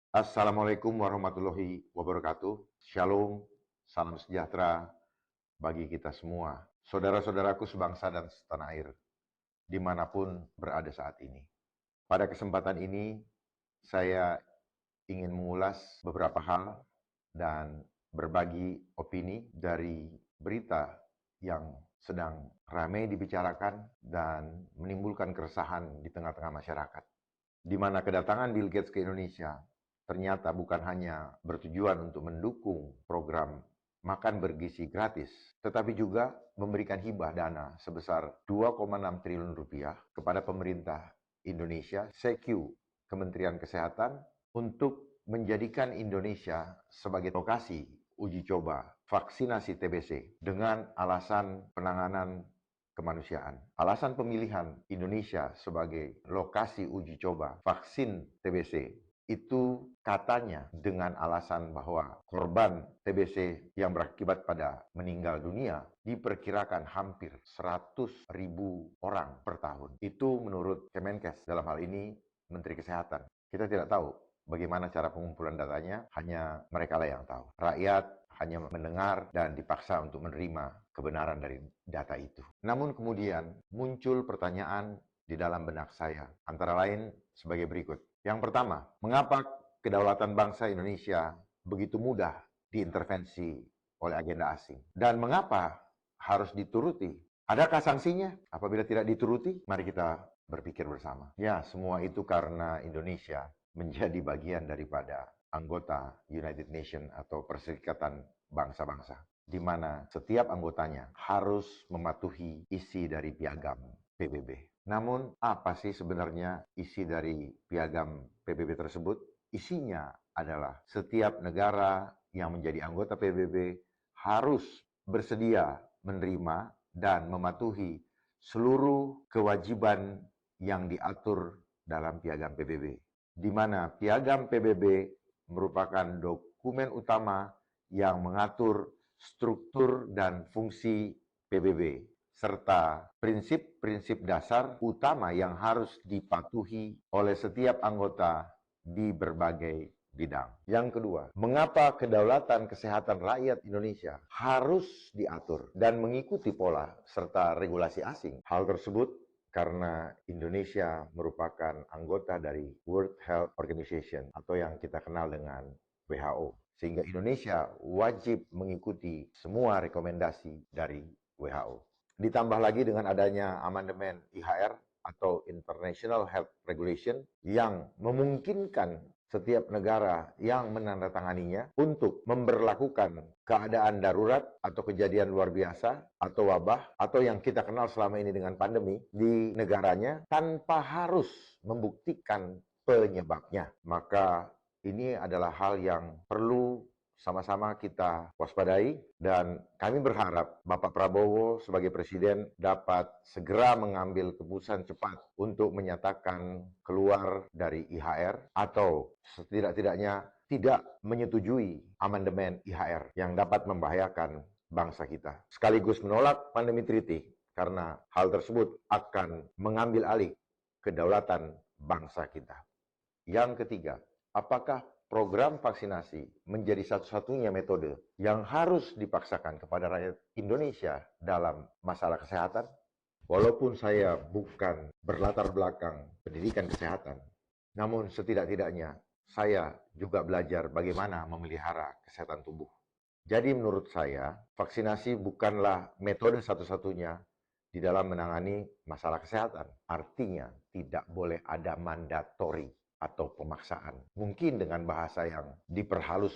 Assalamualaikum warahmatullahi wabarakatuh. Shalom, salam sejahtera bagi kita semua. Saudara-saudaraku sebangsa dan setanah air, dimanapun berada saat ini. Pada kesempatan ini, saya ingin mengulas beberapa hal dan berbagi opini dari berita yang sedang ramai dibicarakan dan menimbulkan keresahan di tengah-tengah masyarakat. Di mana kedatangan Bill Gates ke Indonesia ternyata bukan hanya bertujuan untuk mendukung program makan bergizi gratis, tetapi juga memberikan hibah dana sebesar 2,6 triliun rupiah kepada pemerintah Indonesia, CQ, Kementerian Kesehatan, untuk menjadikan Indonesia sebagai lokasi uji coba vaksinasi TBC dengan alasan penanganan kemanusiaan. Alasan pemilihan Indonesia sebagai lokasi uji coba vaksin TBC itu katanya dengan alasan bahwa korban TBC yang berakibat pada meninggal dunia diperkirakan hampir 100.000 orang per tahun. Itu menurut Kemenkes, dalam hal ini Menteri Kesehatan. Kita tidak tahu bagaimana cara pengumpulan datanya, hanya mereka lah yang tahu. Rakyat hanya mendengar dan dipaksa untuk menerima kebenaran dari data itu. Namun kemudian muncul pertanyaan di dalam benak saya, antara lain sebagai berikut. Yang pertama, mengapa kedaulatan bangsa Indonesia begitu mudah diintervensi oleh agenda asing? Dan mengapa harus dituruti? Adakah sanksinya apabila tidak dituruti? Mari kita berpikir bersama. Ya, semua itu karena Indonesia menjadi bagian daripada anggota United Nations atau Perserikatan Bangsa-Bangsa, di mana setiap anggotanya harus mematuhi isi dari piagam PBB. Namun, apa sih sebenarnya isi dari piagam PBB tersebut? Isinya adalah setiap negara yang menjadi anggota PBB harus bersedia menerima dan mematuhi seluruh kewajiban yang diatur dalam piagam PBB, di mana piagam PBB merupakan dokumen utama yang mengatur struktur dan fungsi PBB, serta prinsip-prinsip dasar utama yang harus dipatuhi oleh setiap anggota di berbagai bidang. Yang kedua, mengapa kedaulatan kesehatan rakyat Indonesia harus diatur dan mengikuti pola serta regulasi asing? Hal tersebut karena Indonesia merupakan anggota dari World Health Organization atau yang kita kenal dengan WHO. Sehingga Indonesia wajib mengikuti semua rekomendasi dari WHO. Ditambah lagi dengan adanya amandemen IHR atau International Health Regulation yang memungkinkan setiap negara yang menandatanganinya untuk memberlakukan keadaan darurat atau kejadian luar biasa atau wabah atau yang kita kenal selama ini dengan pandemi di negaranya tanpa harus membuktikan penyebabnya. Maka ini adalah hal yang perlu sama-sama kita waspadai dan kami berharap Bapak Prabowo sebagai Presiden dapat segera mengambil keputusan cepat untuk menyatakan keluar dari IHR atau setidak-tidaknya tidak menyetujui amandemen IHR yang dapat membahayakan bangsa kita. Sekaligus menolak pandemi treaty karena hal tersebut akan mengambil alih kedaulatan bangsa kita. Yang ketiga, apakah program vaksinasi menjadi satu-satunya metode yang harus dipaksakan kepada rakyat Indonesia dalam masalah kesehatan? Walaupun saya bukan berlatar belakang pendidikan kesehatan, namun setidak-tidaknya saya juga belajar bagaimana memelihara kesehatan tubuh. Jadi menurut saya, vaksinasi bukanlah metode satu-satunya di dalam menangani masalah kesehatan. Artinya, tidak boleh ada mandatori atau pemaksaan. Mungkin dengan bahasa yang diperhalus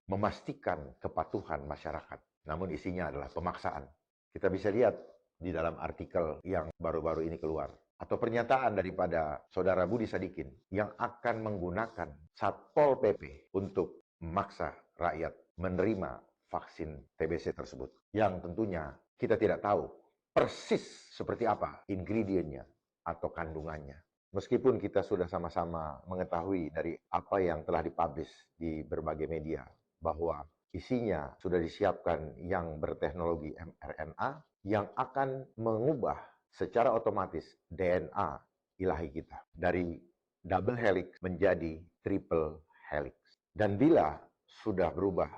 memastikan kepatuhan masyarakat. Namun isinya adalah pemaksaan. Kita bisa lihat di dalam artikel yang baru-baru ini keluar. Atau pernyataan daripada Saudara Budi Sadikin yang akan menggunakan Satpol PP untuk memaksa rakyat menerima vaksin TBC tersebut. Yang tentunya kita tidak tahu persis seperti apa ingredientnya atau kandungannya. Meskipun kita sudah sama-sama mengetahui dari apa yang telah dipublish di berbagai media bahwa isinya sudah disiapkan yang berteknologi mRNA yang akan mengubah secara otomatis DNA ilahi kita dari double helix menjadi triple helix. Dan bila sudah berubah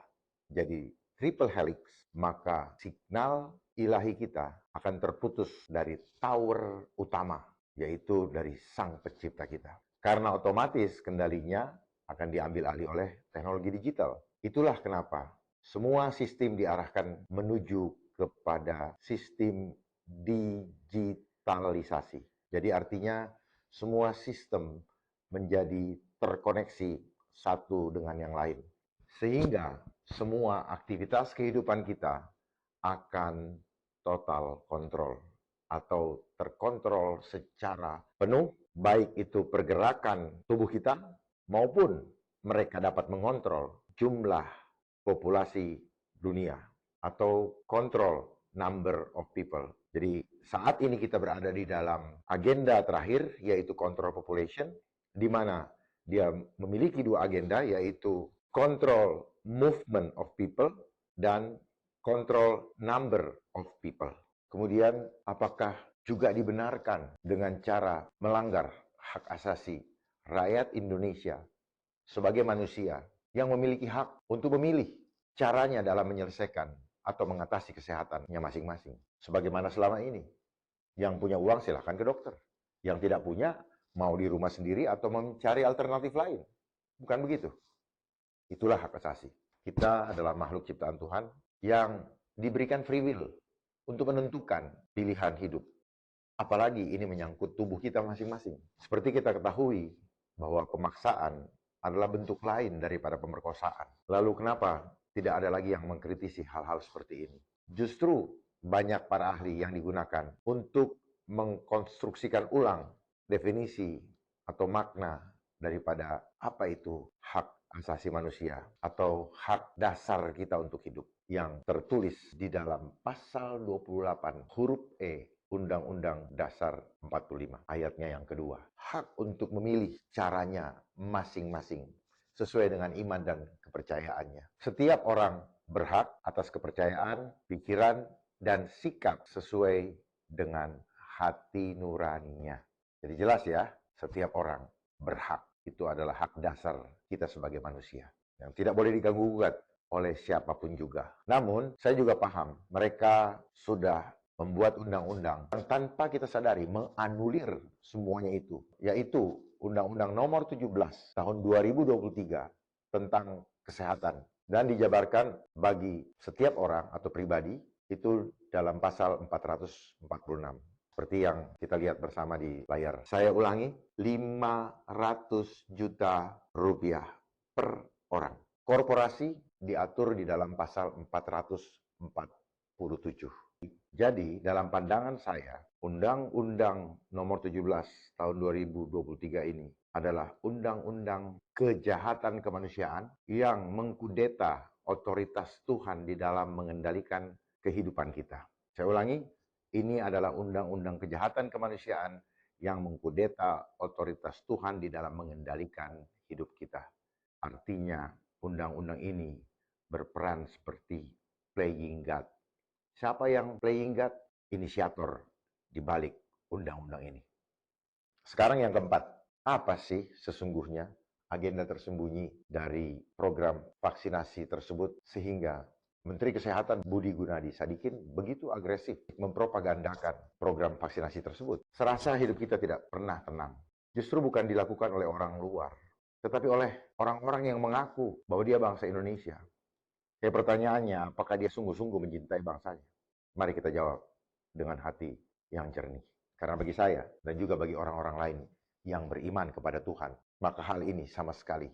jadi triple helix, maka signal ilahi kita akan terputus dari tower utama, yaitu dari Sang Pencipta kita. Karena otomatis kendalinya akan diambil alih oleh teknologi digital. Itulah kenapa semua sistem diarahkan menuju kepada sistem digitalisasi. Jadi artinya semua sistem menjadi terkoneksi satu dengan yang lain. Sehingga semua aktivitas kehidupan kita akan total kontrol atau terkontrol secara penuh, baik itu pergerakan tubuh kita maupun mereka dapat mengontrol jumlah populasi dunia atau kontrol number of people. Jadi saat ini kita berada di dalam agenda terakhir, yaitu control population, di mana dia memiliki dua agenda, yaitu control movement of people dan control number of people. Kemudian apakah juga dibenarkan dengan cara melanggar hak asasi rakyat Indonesia sebagai manusia yang memiliki hak untuk memilih caranya dalam menyelesaikan atau mengatasi kesehatannya masing-masing. Sebagaimana selama ini. Yang punya uang silahkan ke dokter. Yang tidak punya mau di rumah sendiri atau mencari alternatif lain. Bukan begitu. Itulah hak asasi. Kita adalah makhluk ciptaan Tuhan yang diberikan free will untuk menentukan pilihan hidup. Apalagi ini menyangkut tubuh kita masing-masing. Seperti kita ketahui bahwa pemaksaan adalah bentuk lain daripada pemerkosaan. Lalu kenapa tidak ada lagi yang mengkritisi hal-hal seperti ini? Justru banyak para ahli yang digunakan untuk mengkonstruksikan ulang definisi atau makna daripada apa itu hak asasi manusia atau hak dasar kita untuk hidup yang tertulis di dalam pasal 28 huruf E Undang-Undang Dasar 45 ayatnya yang kedua. Hak untuk memilih caranya masing-masing sesuai dengan iman dan kepercayaannya. Setiap orang berhak atas kepercayaan, pikiran, dan sikap sesuai dengan hati nuraninya. Jadi jelas ya, setiap orang berhak. Itu adalah hak dasar kita sebagai manusia. Yang tidak boleh diganggu-gugat oleh siapapun juga. Namun, saya juga paham, mereka sudah membuat undang-undang yang tanpa kita sadari menganulir semuanya itu. Yaitu Undang-Undang Nomor 17 Tahun 2023 tentang kesehatan. Dan dijabarkan bagi setiap orang atau pribadi itu dalam pasal 446. Seperti yang kita lihat bersama di layar. Saya ulangi, 500 juta rupiah per orang. Korporasi diatur di dalam pasal 447. Jadi, dalam pandangan saya, Undang-Undang Nomor 17 Tahun 2023 ini adalah undang-undang kejahatan kemanusiaan yang mengkudeta otoritas Tuhan di dalam mengendalikan kehidupan kita. Saya ulangi, ini adalah undang-undang kejahatan kemanusiaan yang mengkudeta otoritas Tuhan di dalam mengendalikan hidup kita. Artinya, undang-undang ini berperan seperti playing God. Siapa yang playing God? Inisiator di balik undang-undang ini. Sekarang yang keempat, apa sih sesungguhnya agenda tersembunyi dari program vaksinasi tersebut sehingga Menteri Kesehatan Budi Gunadi Sadikin begitu agresif mempropagandakan program vaksinasi tersebut? Serasa hidup kita tidak pernah tenang. Justru bukan dilakukan oleh orang luar, tetapi oleh orang-orang yang mengaku bahwa dia bangsa Indonesia. Kayak pertanyaannya, apakah dia sungguh-sungguh mencintai bangsanya? Mari kita jawab dengan hati yang jernih. Karena bagi saya dan juga bagi orang-orang lain yang beriman kepada Tuhan, maka hal ini sama sekali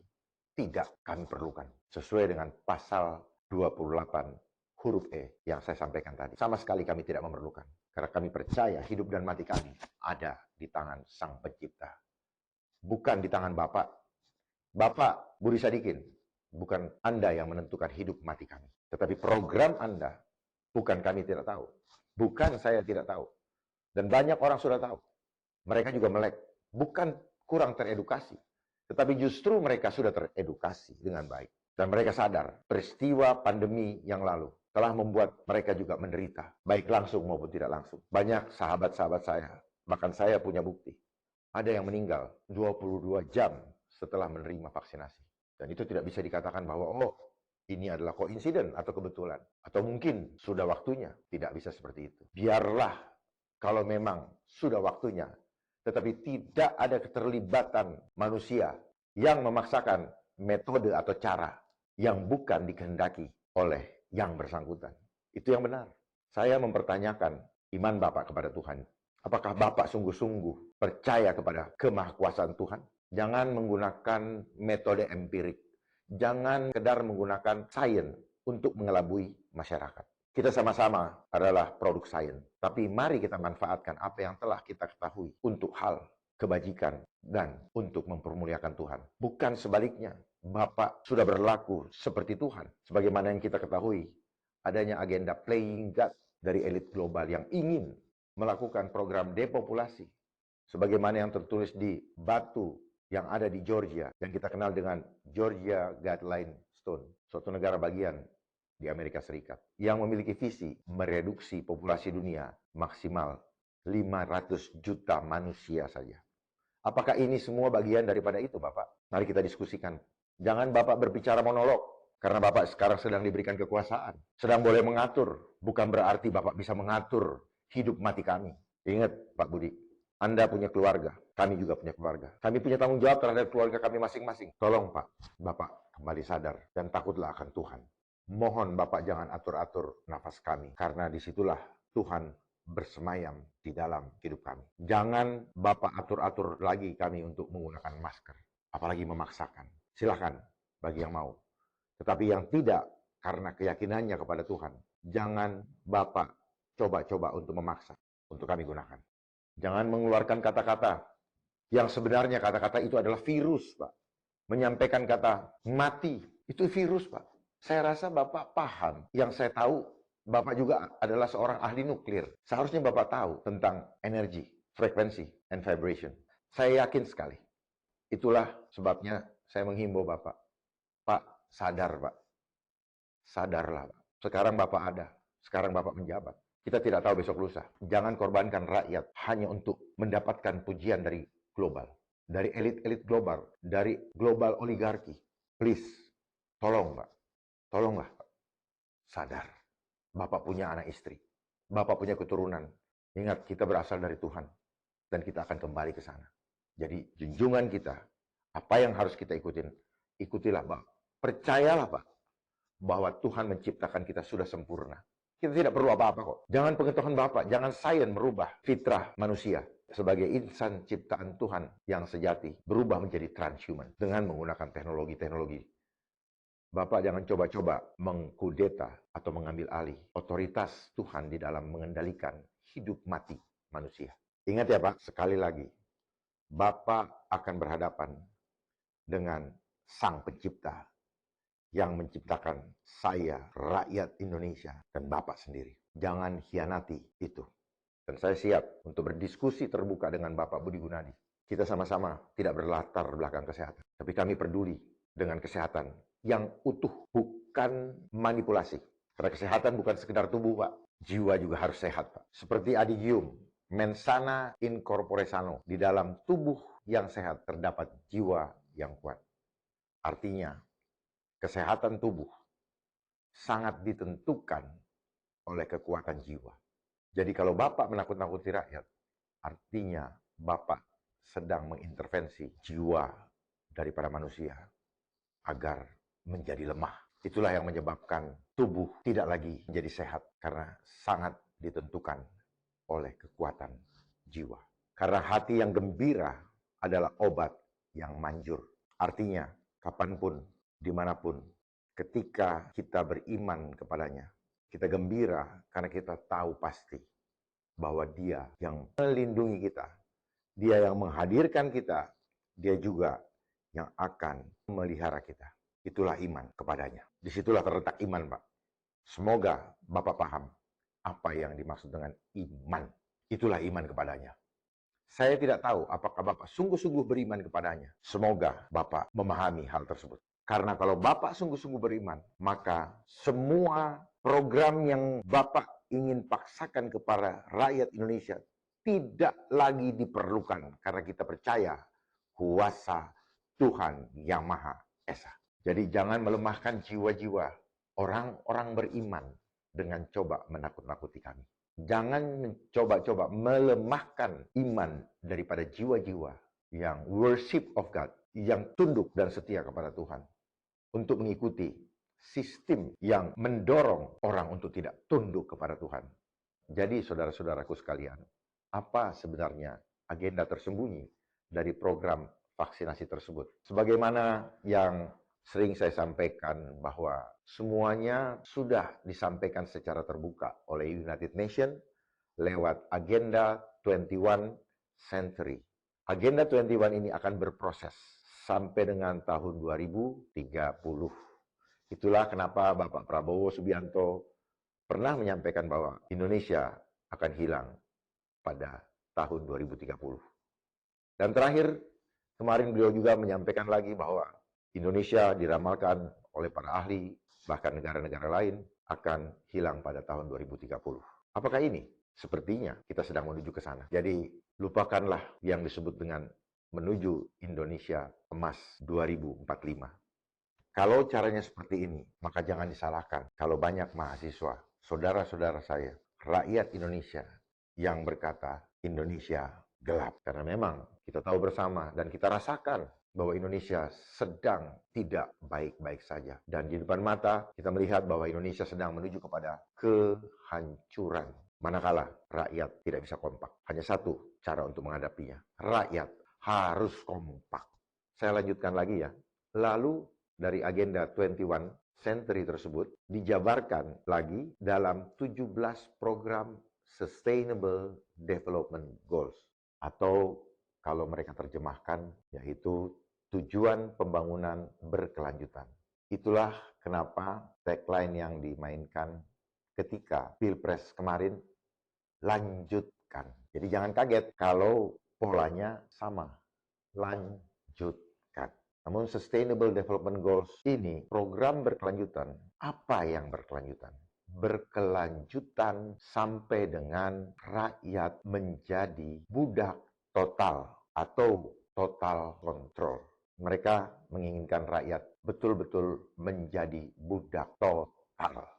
tidak kami perlukan. Sesuai dengan pasal 28 huruf E yang saya sampaikan tadi. Sama sekali kami tidak memerlukan. Karena kami percaya hidup dan mati kami ada di tangan Sang Pencipta. Bukan di tangan Bapak. Bapak Budi Sadikin, bukan Anda yang menentukan hidup mati kami. Tetapi program Anda, bukan kami tidak tahu. Bukan saya tidak tahu. Dan banyak orang sudah tahu. Mereka juga melek. Bukan kurang teredukasi. Tetapi justru mereka sudah teredukasi dengan baik. Dan mereka sadar peristiwa pandemi yang lalu telah membuat mereka juga menderita. Baik langsung maupun tidak langsung. Banyak sahabat-sahabat saya, bahkan saya punya bukti. Ada yang meninggal 22 jam setelah menerima vaksinasi. Dan itu tidak bisa dikatakan bahwa, oh, ini adalah koinsiden atau kebetulan. Atau mungkin sudah waktunya. Tidak bisa seperti itu. Biarlah kalau memang sudah waktunya, tetapi tidak ada keterlibatan manusia yang memaksakan metode atau cara yang bukan dikehendaki oleh yang bersangkutan. Itu yang benar. Saya mempertanyakan iman Bapak kepada Tuhan. Apakah Bapak sungguh-sungguh percaya kepada kemahkuasaan Tuhan? Jangan menggunakan metode empirik. Jangan sekedar menggunakan sains untuk mengelabui masyarakat. Kita sama-sama adalah produk sains. Tapi mari kita manfaatkan apa yang telah kita ketahui untuk hal kebajikan dan untuk mempermuliakan Tuhan. Bukan sebaliknya. Bapak sudah berlaku seperti Tuhan. Sebagaimana yang kita ketahui, adanya agenda playing God dari elit global yang ingin melakukan program depopulasi. Sebagaimana yang tertulis di batu yang ada di Georgia, yang kita kenal dengan Georgia Guideline Stone, suatu negara bagian di Amerika Serikat, yang memiliki visi mereduksi populasi dunia maksimal 500 juta manusia saja. Apakah ini semua bagian daripada itu, Bapak? Mari kita diskusikan. Jangan Bapak berbicara monolog, karena Bapak sekarang sedang diberikan kekuasaan. Sedang boleh mengatur, bukan berarti Bapak bisa mengatur hidup mati kami. Ingat, Pak Budi, Anda punya keluarga, kami juga punya keluarga. Kami punya tanggung jawab terhadap keluarga kami masing-masing. Tolong Pak, Bapak kembali sadar dan takutlah akan Tuhan. Mohon Bapak jangan atur-atur nafas kami, karena disitulah Tuhan bersemayam di dalam hidup kami. Jangan Bapak atur-atur lagi kami untuk menggunakan masker, apalagi memaksakan. Silahkan bagi yang mau. Tetapi yang tidak karena keyakinannya kepada Tuhan, jangan Bapak coba-coba untuk memaksa untuk kami gunakan. Jangan mengeluarkan kata-kata yang sebenarnya kata-kata itu adalah virus, Pak. Menyampaikan kata mati, itu virus, Pak. Saya rasa Bapak paham. Yang saya tahu, Bapak juga adalah seorang ahli nuklir. Seharusnya Bapak tahu tentang energi, frekuensi, and vibration. Saya yakin sekali. Itulah sebabnya saya menghimbau Bapak. Pak, sadar, Pak. Sadarlah, Pak. Sekarang Bapak ada. Sekarang Bapak menjabat. Kita tidak tahu besok lusa. Jangan korbankan rakyat hanya untuk mendapatkan pujian dari global. Dari elit-elit global. Dari global oligarki. Please, tolong Pak. Tolonglah Pak. Sadar. Bapak punya anak istri. Bapak punya keturunan. Ingat, kita berasal dari Tuhan. Dan kita akan kembali ke sana. Jadi, junjungan kita, apa yang harus kita ikutin? Ikutilah Pak. Percayalah Pak, bahwa Tuhan menciptakan kita sudah sempurna. Kita tidak perlu apa-apa kok. Jangan pengetahuan Bapak, jangan sains merubah fitrah manusia sebagai insan ciptaan Tuhan yang sejati, berubah menjadi transhuman dengan menggunakan teknologi-teknologi. Bapak jangan coba-coba mengkudeta atau mengambil alih otoritas Tuhan di dalam mengendalikan hidup mati manusia. Ingat ya Pak, sekali lagi, Bapak akan berhadapan dengan Sang Pencipta yang menciptakan saya, rakyat Indonesia, dan Bapak sendiri. Jangan hianati itu. Dan saya siap untuk berdiskusi terbuka dengan Bapak Budi Gunadi. Kita sama-sama tidak berlatar belakang kesehatan. Tapi kami peduli dengan kesehatan yang utuh, bukan manipulasi. Karena kesehatan bukan sekedar tubuh, Pak. Jiwa juga harus sehat, Pak. Seperti adigium, mensana in corpore sano. Di dalam tubuh yang sehat terdapat jiwa yang kuat. Artinya, kesehatan tubuh sangat ditentukan oleh kekuatan jiwa. Jadi kalau Bapak menakut-nakuti rakyat, artinya Bapak sedang mengintervensi jiwa daripada manusia agar menjadi lemah. Itulah yang menyebabkan tubuh tidak lagi menjadi sehat karena sangat ditentukan oleh kekuatan jiwa. Karena hati yang gembira adalah obat yang manjur. Artinya, kapanpun, dimanapun, ketika kita beriman kepadanya, kita gembira karena kita tahu pasti bahwa Dia yang melindungi kita, Dia yang menghadirkan kita, Dia juga yang akan memelihara kita. Itulah iman kepadanya. Disitulah terletak iman, Pak. Semoga Bapak paham apa yang dimaksud dengan iman. Itulah iman kepadanya. Saya tidak tahu apakah Bapak sungguh-sungguh beriman kepadanya. Semoga Bapak memahami hal tersebut. Karena kalau Bapak sungguh-sungguh beriman, maka semua program yang Bapak ingin paksakan kepada rakyat Indonesia tidak lagi diperlukan. Karena kita percaya kuasa Tuhan Yang Maha Esa. Jadi jangan melemahkan jiwa-jiwa orang-orang beriman dengan coba menakut-nakuti kami. Jangan coba-coba melemahkan iman daripada jiwa-jiwa yang worship of God, yang tunduk dan setia kepada Tuhan untuk mengikuti sistem yang mendorong orang untuk tidak tunduk kepada Tuhan. Jadi saudara-saudaraku sekalian, apa sebenarnya agenda tersembunyi dari program vaksinasi tersebut? Sebagaimana yang sering saya sampaikan bahwa semuanya sudah disampaikan secara terbuka oleh United Nations lewat Agenda 21 Century. Agenda 21 ini akan berproses sampai dengan tahun 2030. Itulah kenapa Bapak Prabowo Subianto pernah menyampaikan bahwa Indonesia akan hilang pada tahun 2030. Dan terakhir, kemarin beliau juga menyampaikan lagi bahwa Indonesia diramalkan oleh para ahli, bahkan negara-negara lain, akan hilang pada tahun 2030. Apakah ini? Sepertinya kita sedang menuju ke sana. Jadi, lupakanlah yang disebut dengan menuju Indonesia emas 2045. Kalau caranya seperti ini, maka jangan disalahkan kalau banyak mahasiswa, saudara-saudara saya, rakyat Indonesia yang berkata Indonesia gelap. Karena memang kita tahu bersama dan kita rasakan bahwa Indonesia sedang tidak baik-baik saja. Dan di depan mata kita melihat bahwa Indonesia sedang menuju kepada kehancuran. Manakala rakyat tidak bisa kompak. Hanya satu cara untuk menghadapinya. Rakyat harus kompak. Saya lanjutkan lagi ya. Lalu dari agenda 21 Century tersebut dijabarkan lagi dalam 17 program Sustainable Development Goals, atau kalau mereka terjemahkan yaitu tujuan pembangunan berkelanjutan. Itulah kenapa tagline yang dimainkan ketika Pilpres kemarin, lanjutkan. Jadi jangan kaget kalau polanya sama, lanjutkan. Namun Sustainable Development Goals ini program berkelanjutan. Apa yang berkelanjutan? Berkelanjutan sampai dengan rakyat menjadi budak total atau total control. Mereka menginginkan rakyat betul-betul menjadi budak total.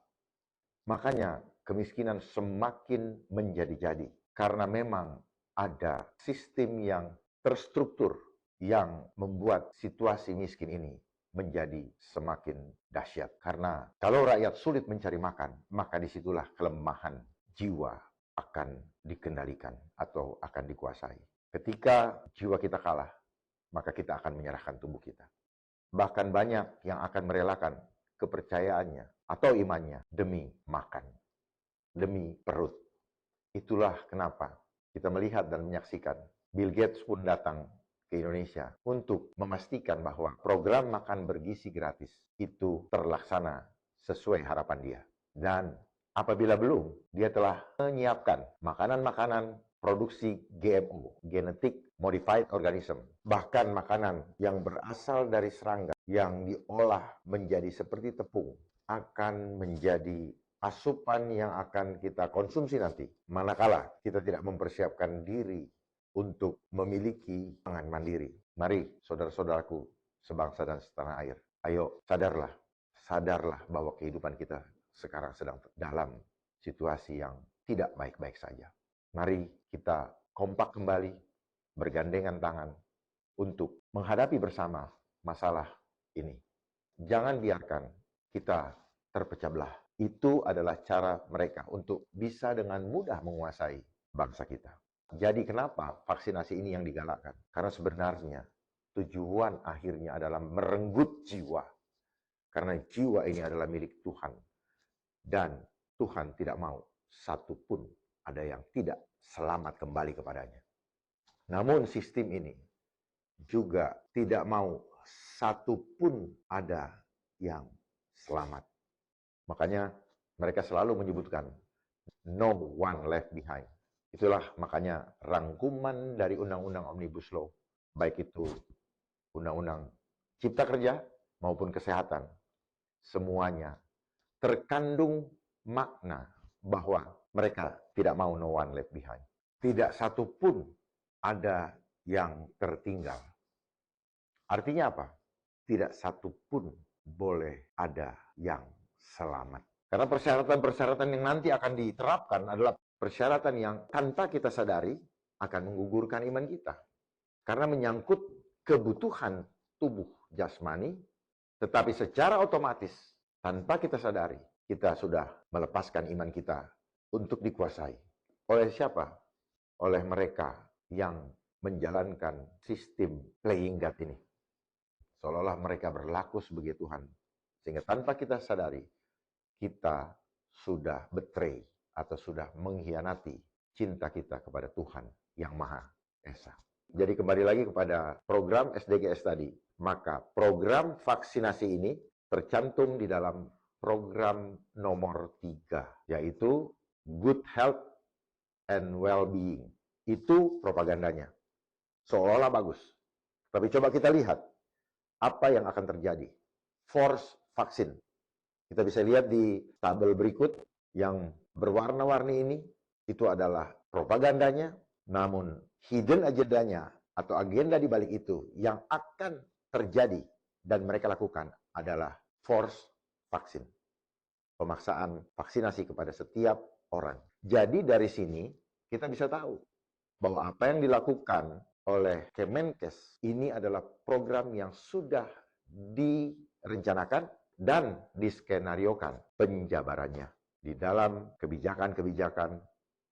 Makanya kemiskinan semakin menjadi-jadi karena memang ada sistem yang terstruktur yang membuat situasi miskin ini menjadi semakin dahsyat. Karena kalau rakyat sulit mencari makan, maka disitulah kelemahan jiwa akan dikendalikan atau akan dikuasai. Ketika jiwa kita kalah, maka kita akan menyerahkan tubuh kita. Bahkan banyak yang akan merelakan kepercayaannya atau imannya demi makan, demi perut. Itulah kenapa kita melihat dan menyaksikan Bill Gates pun datang ke Indonesia untuk memastikan bahwa program makan bergizi gratis itu terlaksana sesuai harapan dia. Dan apabila belum, dia telah menyiapkan makanan-makanan produksi GMO, Genetic Modified Organism. Bahkan makanan yang berasal dari serangga yang diolah menjadi seperti tepung akan menjadi asupan yang akan kita konsumsi nanti. Manakala kita tidak mempersiapkan diri untuk memiliki pangan mandiri. Mari saudara-saudaraku sebangsa dan setanah air. Ayo sadarlah bahwa kehidupan kita sekarang sedang dalam situasi yang tidak baik-baik saja. Mari kita kompak kembali, bergandengan tangan untuk menghadapi bersama masalah ini. Jangan biarkan kita terpecah belah. Itu adalah cara mereka untuk bisa dengan mudah menguasai bangsa kita. Jadi kenapa vaksinasi ini yang digalakkan? Karena sebenarnya tujuan akhirnya adalah merenggut jiwa. Karena jiwa ini adalah milik Tuhan. Dan Tuhan tidak mau satupun ada yang tidak selamat kembali kepadanya. Namun sistem ini juga tidak mau satupun ada yang selamat. Makanya mereka selalu menyebutkan no one left behind. Itulah makanya rangkuman dari Undang-Undang Omnibus Law, baik itu Undang-Undang Cipta Kerja maupun Kesehatan, semuanya terkandung makna bahwa mereka tidak mau no one left behind. Tidak satu pun ada yang tertinggal. Artinya apa? Tidak satu pun boleh ada yang selamat. Karena persyaratan-persyaratan yang nanti akan diterapkan adalah persyaratan yang tanpa kita sadari akan menggugurkan iman kita. Karena menyangkut kebutuhan tubuh jasmani, tetapi secara otomatis tanpa kita sadari, kita sudah melepaskan iman kita untuk dikuasai. Oleh siapa? Oleh mereka yang menjalankan sistem playing God ini. Seolah-olah mereka berlaku sebagai Tuhan. Sehingga tanpa kita sadari, kita sudah betray atau sudah mengkhianati cinta kita kepada Tuhan yang Maha Esa. Jadi kembali lagi kepada program SDGs tadi. Maka program vaksinasi ini tercantum di dalam program nomor 3, yaitu Good Health and Well-being. Itu propagandanya. Seolah-olah bagus. Tapi coba kita lihat apa yang akan terjadi. Force vaksin. Kita bisa lihat di tabel berikut yang berwarna-warni ini. Itu adalah propagandanya, namun hidden agendanya atau agenda di balik itu yang akan terjadi dan mereka lakukan adalah force vaksin. Pemaksaan vaksinasi kepada setiap orang. Jadi dari sini kita bisa tahu bahwa apa yang dilakukan oleh Kemenkes ini adalah program yang sudah direncanakan dan diskenariokan penjabarannya di dalam kebijakan-kebijakan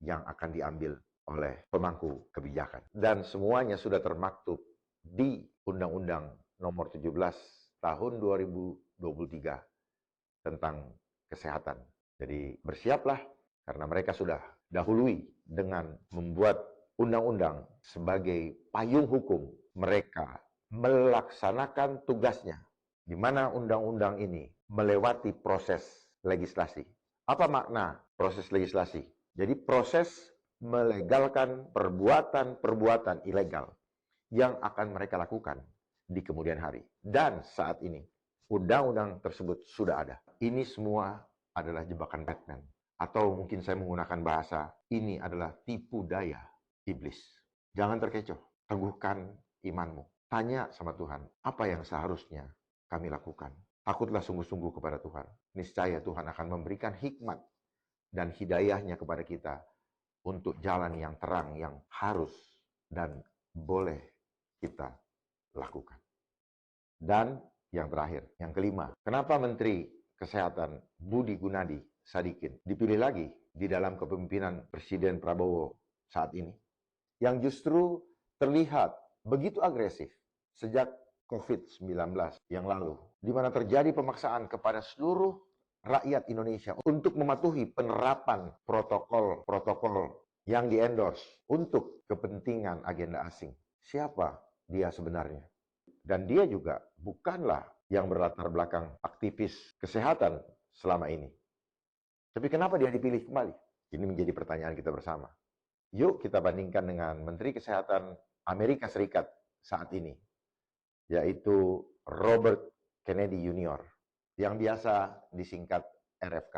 yang akan diambil oleh pemangku kebijakan. Dan semuanya sudah termaktub di Undang-Undang Nomor 17 Tahun 2023 tentang kesehatan. Jadi bersiaplah karena mereka sudah dahului dengan membuat undang-undang sebagai payung hukum mereka melaksanakan tugasnya, di mana undang-undang ini melewati proses legislasi. Apa makna proses legislasi? Jadi proses melegalkan perbuatan-perbuatan ilegal yang akan mereka lakukan di kemudian hari. Dan saat ini, undang-undang tersebut sudah ada. Ini semua adalah jebakan Batman. Atau mungkin saya menggunakan bahasa, ini adalah tipu daya iblis. Jangan terkecoh, teguhkan imanmu. Tanya sama Tuhan, apa yang seharusnya kami lakukan? Takutlah sungguh-sungguh kepada Tuhan. Niscaya Tuhan akan memberikan hikmat dan hidayahnya kepada kita untuk jalan yang terang, yang harus dan boleh kita lakukan. Dan yang terakhir, yang kelima, kenapa Menteri Kesehatan Budi Gunadi Sadikin dipilih lagi di dalam kepemimpinan Presiden Prabowo saat ini, yang justru terlihat begitu agresif sejak COVID-19 yang lalu, di mana terjadi pemaksaan kepada seluruh rakyat Indonesia untuk mematuhi penerapan protokol-protokol yang di-endorse untuk kepentingan agenda asing. Siapa dia sebenarnya? Dan dia juga bukanlah yang berlatar belakang aktivis kesehatan selama ini. Tapi kenapa dia dipilih kembali? Ini menjadi pertanyaan kita bersama. Yuk kita bandingkan dengan Menteri Kesehatan Amerika Serikat saat ini, yaitu Robert Kennedy Jr., yang biasa disingkat RFK,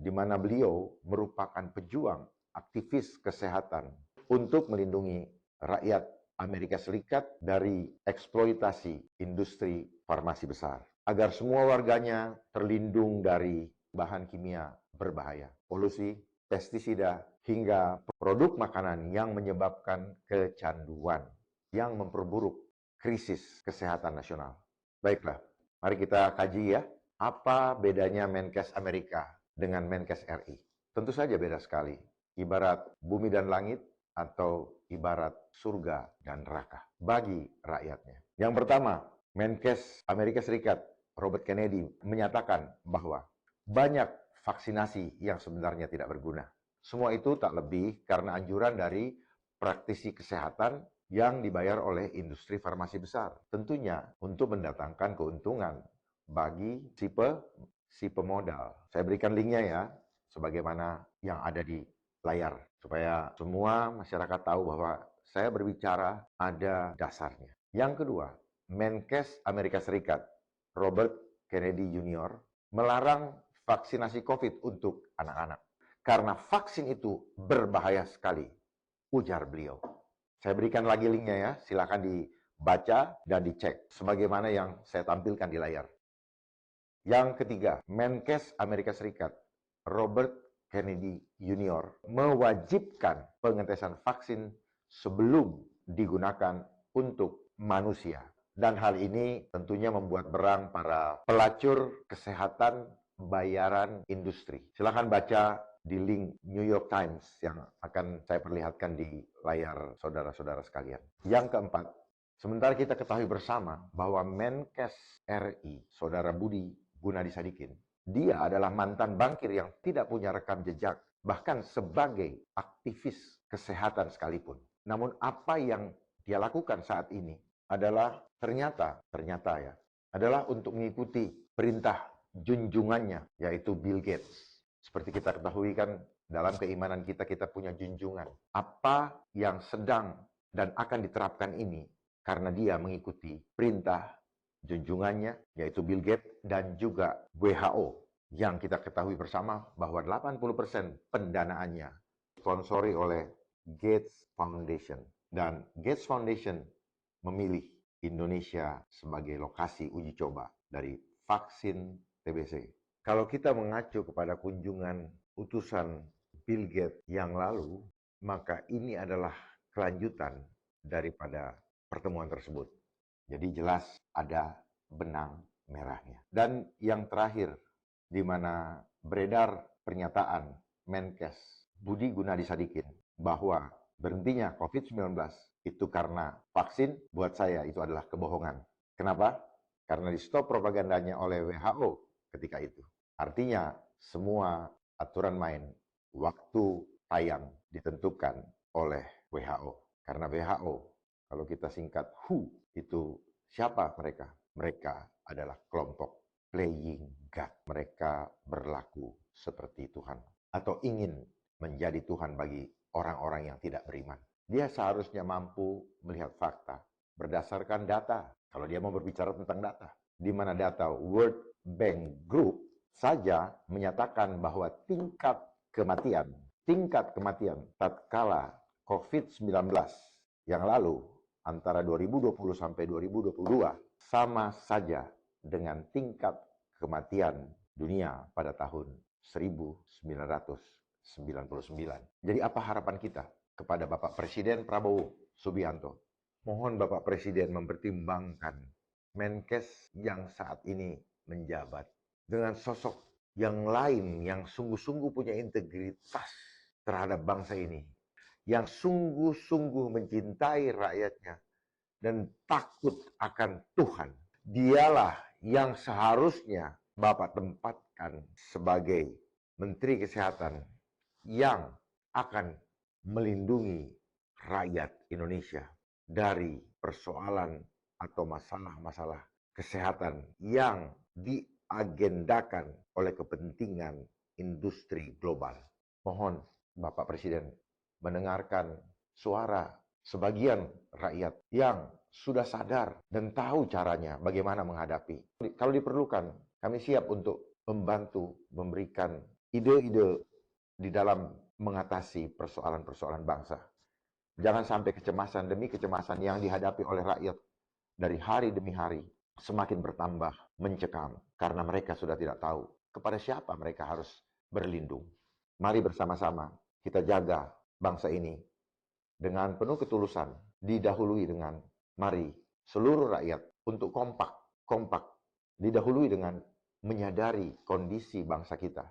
di mana beliau merupakan pejuang aktivis kesehatan untuk melindungi rakyat Amerika Serikat dari eksploitasi industri farmasi besar, agar semua warganya terlindung dari bahan kimia berbahaya, polusi, pestisida, hingga produk makanan yang menyebabkan kecanduan, yang memperburuk krisis kesehatan nasional. Baiklah, mari kita kaji ya, apa bedanya Menkes Amerika dengan Menkes RI? Tentu saja beda sekali, ibarat bumi dan langit atau ibarat surga dan neraka bagi rakyatnya. Yang pertama, Menkes Amerika Serikat Robert Kennedy menyatakan bahwa banyak vaksinasi yang sebenarnya tidak berguna. Semua itu tak lebih karena anjuran dari praktisi kesehatan yang dibayar oleh industri farmasi besar. Tentunya untuk mendatangkan keuntungan bagi si pemodal. Saya berikan linknya ya, sebagaimana yang ada di layar, supaya semua masyarakat tahu bahwa saya berbicara ada dasarnya. Yang kedua, Menkes Amerika Serikat Robert Kennedy Jr. melarang vaksinasi COVID untuk anak-anak. Karena vaksin itu berbahaya sekali, ujar beliau. Saya berikan lagi linknya ya, silakan dibaca dan dicek sebagaimana yang saya tampilkan di layar. Yang ketiga, Menkes Amerika Serikat, Robert Kennedy Jr. mewajibkan pengetesan vaksin sebelum digunakan untuk manusia. Dan hal ini tentunya membuat berang para pelacur kesehatan bayaran industri. Silahkan baca di link New York Times yang akan saya perlihatkan di layar saudara-saudara sekalian. Yang keempat, sementara kita ketahui bersama bahwa Menkes RI, Saudara Budi Gunadisadikin, dia adalah mantan bankir yang tidak punya rekam jejak, bahkan sebagai aktivis kesehatan sekalipun. Namun apa yang dia lakukan saat ini adalah ternyata ya, adalah untuk mengikuti perintah junjungannya, yaitu Bill Gates. Seperti kita ketahui kan, dalam keimanan kita punya junjungan. Apa yang sedang dan akan diterapkan ini karena dia mengikuti perintah junjungannya, yaitu Bill Gates dan juga WHO, yang kita ketahui bersama bahwa 80% pendanaannya sponsori oleh Gates Foundation. Dan Gates Foundation memilih Indonesia sebagai lokasi uji coba dari vaksin TBC. Kalau kita mengacu kepada kunjungan utusan Bill Gates yang lalu, maka ini adalah kelanjutan daripada pertemuan tersebut. Jadi jelas ada benang merahnya. Dan yang terakhir, di mana beredar pernyataan Menkes Budi Gunadisadikin bahwa berhentinya COVID-19 itu karena vaksin, buat saya itu adalah kebohongan. Kenapa? Karena di stop propagandanya oleh WHO ketika itu. Artinya semua aturan main, waktu tayang ditentukan oleh WHO. Karena WHO, kalau kita singkat WHO, itu siapa mereka? Mereka adalah kelompok playing God. Mereka berlaku seperti Tuhan atau ingin menjadi Tuhan bagi orang-orang yang tidak beriman. Dia seharusnya mampu melihat fakta berdasarkan data. Kalau dia mau berbicara tentang data, di mana data World Bank Group saja menyatakan bahwa tingkat kematian tatkala COVID-19 yang lalu antara 2020 sampai 2022 sama saja dengan tingkat kematian dunia pada tahun 1999. Jadi apa harapan kita kepada Bapak Presiden Prabowo Subianto? Mohon Bapak Presiden mempertimbangkan Menkes yang saat ini menjabat dengan sosok yang lain yang sungguh-sungguh punya integritas terhadap bangsa ini, yang sungguh-sungguh mencintai rakyatnya dan takut akan Tuhan. Dialah yang seharusnya Bapak tempatkan sebagai Menteri Kesehatan yang akan melindungi rakyat Indonesia dari persoalan atau masalah-masalah kesehatan yang diagendakan oleh kepentingan industri global. Mohon Bapak Presiden mendengarkan suara sebagian rakyat yang sudah sadar dan tahu caranya bagaimana menghadapi. Kalau diperlukan, kami siap untuk membantu memberikan ide-ide di dalam mengatasi persoalan-persoalan bangsa. Jangan sampai kecemasan demi kecemasan yang dihadapi oleh rakyat dari hari demi hari semakin bertambah mencekam karena mereka sudah tidak tahu kepada siapa mereka harus berlindung. Mari bersama-sama kita jaga bangsa ini dengan penuh ketulusan, didahului dengan mari seluruh rakyat untuk kompak, didahului dengan menyadari kondisi bangsa kita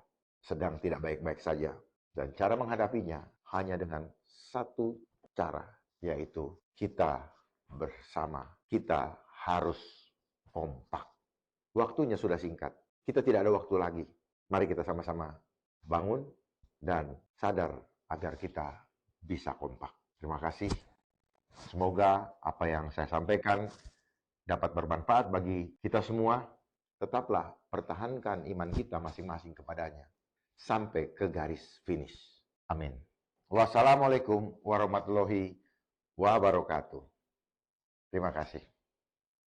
sedang tidak baik-baik saja. Dan cara menghadapinya hanya dengan satu cara, yaitu kita bersama. Kita harus kompak. Waktunya sudah singkat. Kita tidak ada waktu lagi. Mari kita sama-sama bangun dan sadar agar kita bisa kompak. Terima kasih. Semoga apa yang saya sampaikan dapat bermanfaat bagi kita semua. Tetaplah pertahankan iman kita masing-masing kepadanya sampai ke garis finish. Amin. Wassalamualaikum warahmatullahi wabarakatuh. Terima kasih.